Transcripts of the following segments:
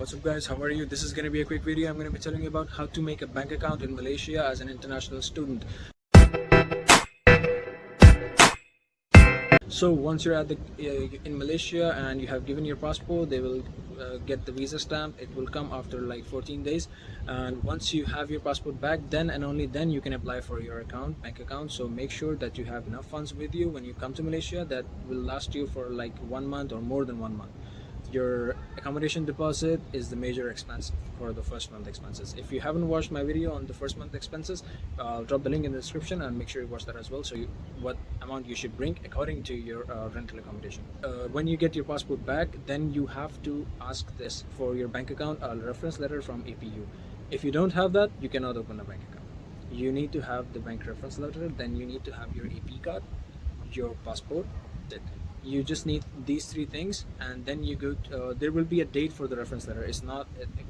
What's up guys, how are you? This is going to be a quick video. I'm going to be telling you about how to make a bank account in Malaysia as an international student. So once you're at the in Malaysia and you have given your passport, they will get the visa stamp. It will come after like 14 days, and once you have your passport back, then and only then you can apply for your bank account. So make sure that you have enough funds with you when you come to Malaysia that will last you for like 1 month or more than 1 month. Your accommodation deposit is the major expense for the first month expenses. If you haven't watched my video on the first month expenses, I'll drop the link in the description and make sure you watch that as well, so what amount you should bring according to your rental accommodation. When you get your passport back, then you have to ask this for your bank account, a reference letter from APU. If you don't have that, you cannot open a bank account. You need to have the bank reference letter, then you need to have your AP card, your passport. You just need these three things, and then you go to, there will be a date for the reference letter. It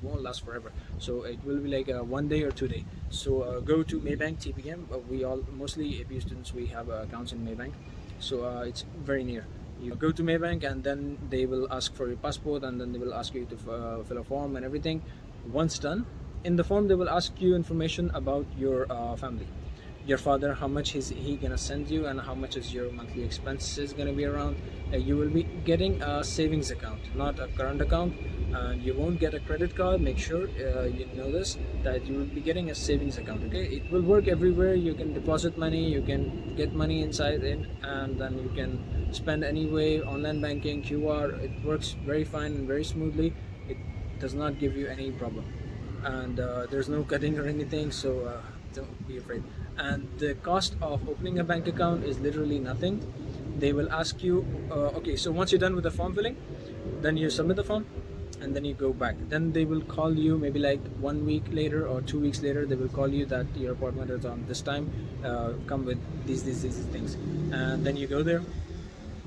won't last forever, so it will be like 1 day or 2 day. So go to Maybank TPM. We all, mostly APU students, we have accounts in Maybank, so it's very near. You go to Maybank and then they will ask for your passport, and then they will ask you to fill a form and everything. Once done, in the form they will ask you information about your family. Your father, how much is he gonna send you, and how much is your monthly expenses gonna be around. You will be getting a savings account, not a current account, and you won't get a credit card. Make sure you know this, that you will be getting a savings account. Okay, it will work everywhere. You can deposit money, you can get money inside it, and then you can spend anyway. Online banking, QR, it works very fine and very smoothly. It does not give you any problem, and there's no cutting or anything, so don't be afraid. And the cost of opening a bank account is literally nothing. They will ask you okay, so once you're done with the form filling, then you submit the form and then you go back. Then they will call you maybe like 1 week later or 2 weeks later. They will call you that your appointment is on this time, come with these things, and then you go there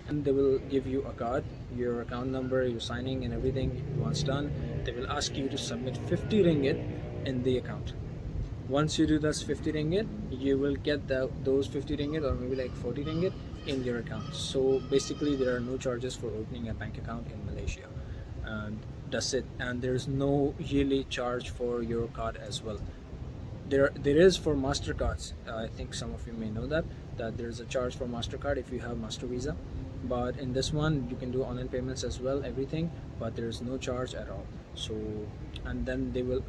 and they will give you a card, your account number, your signing and everything. Once done, they will ask you to submit 50 ringgit in the account. Once you do this 50 ringgit, you will get those 50 ringgit or maybe like 40 ringgit in your account. So basically there are no charges for opening a bank account in Malaysia, and that's it. And there's no yearly charge for your card as well. There is for MasterCards. I think some of you may know that there's a charge for MasterCard if you have Master Visa, but in this one you can do online payments as well, everything, but there's no charge at all. So, and then they will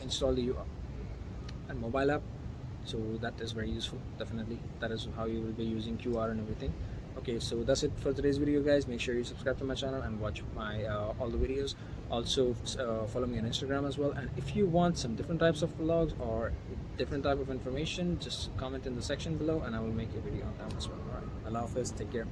install you a mobile app, so that is very useful. Definitely that is how you will be using QR and everything. Okay, so that's it for today's video guys. Make sure you subscribe to my channel and watch my all the videos. Also follow me on Instagram as well, and if you want some different types of vlogs or different type of information, just comment in the section below and I will make a video on that as well. All right, Allah Hafiz, take care.